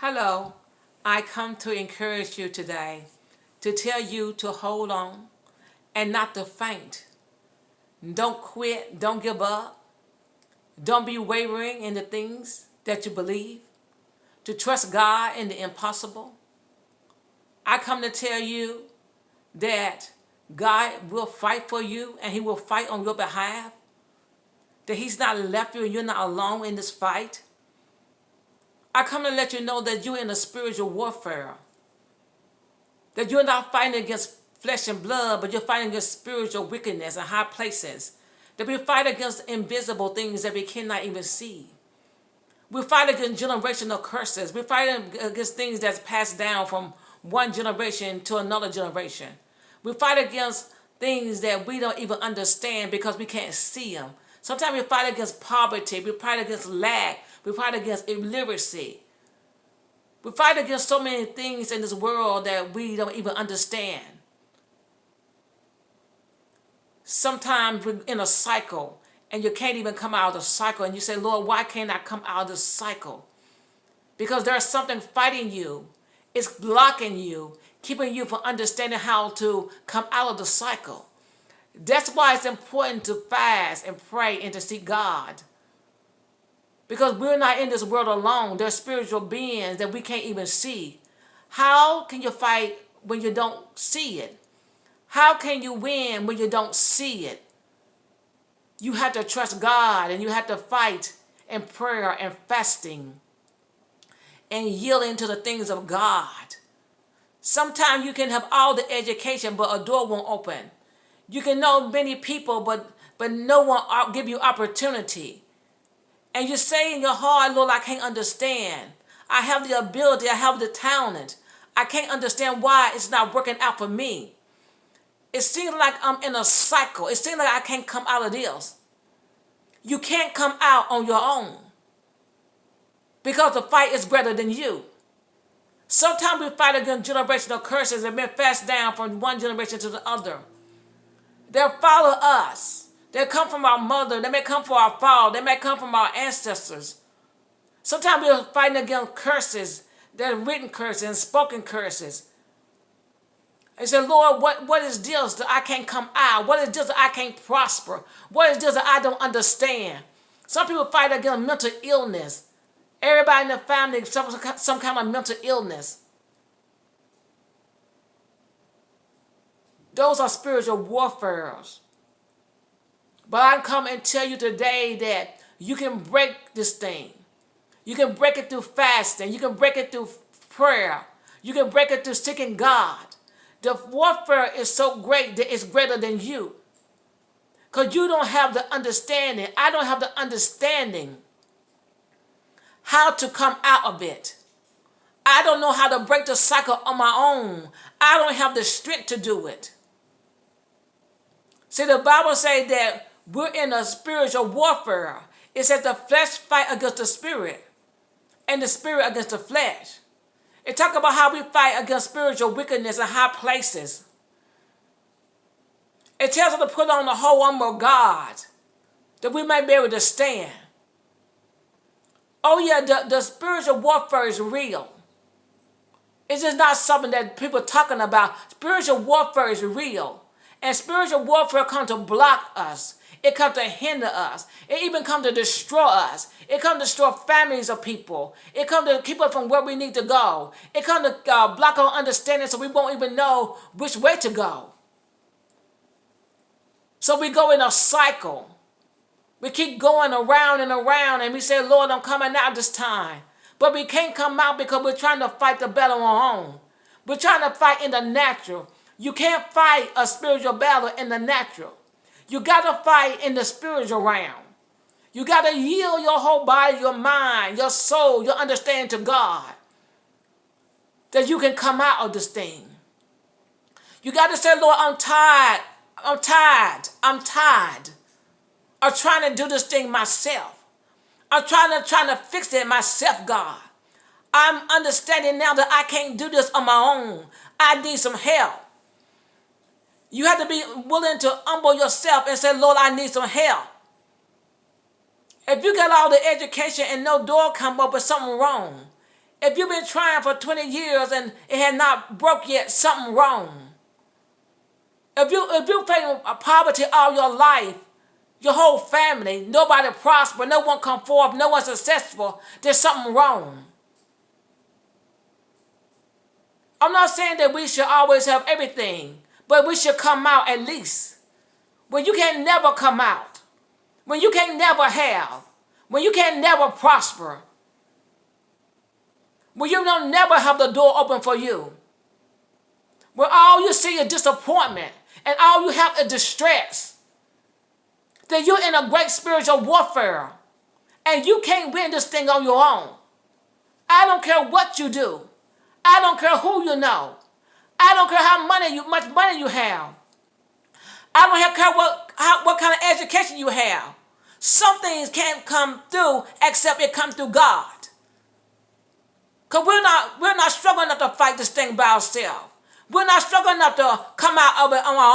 Hello, I come to encourage you today, to tell you to hold on and not to faint. Don't quit, don't give up, don't be wavering in the things that you believe, to trust God in the impossible. I come to tell you that God will fight for you and He will fight on your behalf, that He's not left you and you're not alone in this fight. I come to let you know that you're in a spiritual warfare, that you're not fighting against flesh and blood, but you're fighting against spiritual wickedness in high places, that we fight against invisible things that we cannot even see. We fight against generational curses. We fight against things that's passed down from one generation to another generation. We fight against things that we don't even understand because we can't see them. Sometimes we fight against poverty. We fight against lack. We fight against illiteracy. We fight against so many things in this world that we don't even understand. Sometimes we're in a cycle and you can't even come out of the cycle, and you say, Lord, why can't I come out of this cycle? Because there's something fighting you. It's blocking you, keeping you from understanding how to come out of the cycle. That's why it's important to fast and pray and to seek God. Because we're not in this world alone. There's spiritual beings that we can't even see. How can you fight when you don't see it? How can you win when you don't see it? You have to trust God, and you have to fight in prayer and fasting and yielding to the things of God. Sometimes you can have all the education, but a door won't open. You can know many people, but no one give you opportunity. And you say in your heart, Lord, I can't understand. I have the ability, I have the talent. I can't understand why it's not working out for me. It seems like I'm in a cycle. It seems like I can't come out of this. You can't come out on your own because the fight is greater than you. Sometimes we fight against generational curses that have been passed down from one generation to the other. They'll follow us. They come from our mother. They may come from our father. They may come from our ancestors. Sometimes we're fighting against curses. They're written curses and spoken curses. I said, Lord, what is this that I can't come out? What is this that I can't prosper? What is this that I don't understand? Some people fight against mental illness. Everybody in the family suffers some kind of mental illness. Those are spiritual warfares. But I come and tell you today that you can break this thing. You can break it through fasting. You can break it through prayer. You can break it through seeking God. The warfare is so great that it's greater than you. Because you don't have the understanding. I don't have the understanding how to come out of it. I don't know how to break the cycle on my own. I don't have the strength to do it. See, the Bible says that we're in a spiritual warfare. It says the flesh fight against the spirit and the spirit against the flesh. It talks about how we fight against spiritual wickedness in high places. It tells us to put on the whole armor of God that we may be able to stand. Oh yeah, the spiritual warfare is real. It's just not something that people are talking about. Spiritual warfare is real. And spiritual warfare comes to block us. It comes to hinder us. It even comes to destroy us. It comes to destroy families of people. It comes to keep us from where we need to go. It comes to block our understanding so we won't even know which way to go. So we go in a cycle. We keep going around and around, and we say, Lord, I'm coming out this time. But we can't come out because we're trying to fight the battle on our own. We're trying to fight in the natural. You can't fight a spiritual battle in the natural. You got to fight in the spiritual realm. You got to yield your whole body, your mind, your soul, your understanding to God, that you can come out of this thing. You got to say, Lord, I'm tired. I'm tired. I'm tired of trying to do this thing myself. I'm trying to fix it myself, God. I'm understanding now that I can't do this on my own. I need some help. You have to be willing to humble yourself and say, Lord, I need some help. If you got all the education and no door come up with something wrong, If you've been trying for 20 years and it had not broke yet, something wrong. If you facing poverty all your life, your whole family, nobody prosper, no one come forth, no one successful, there's something wrong. I'm not saying that we should always have everything, but we should come out at least. When you can never come out, when you can never have, when you can never prosper, when you don't never have the door open for you, when all you see is disappointment and all you have is distress, then you're in a great spiritual warfare and you can't win this thing on your own. I don't care what you do. I don't care who you know. I don't care how much money you have. I don't care what kind of education you have. Some things can't come through except it comes through God. Because we're not struggling enough to fight this thing by ourselves. We're not struggling enough to come out of it on our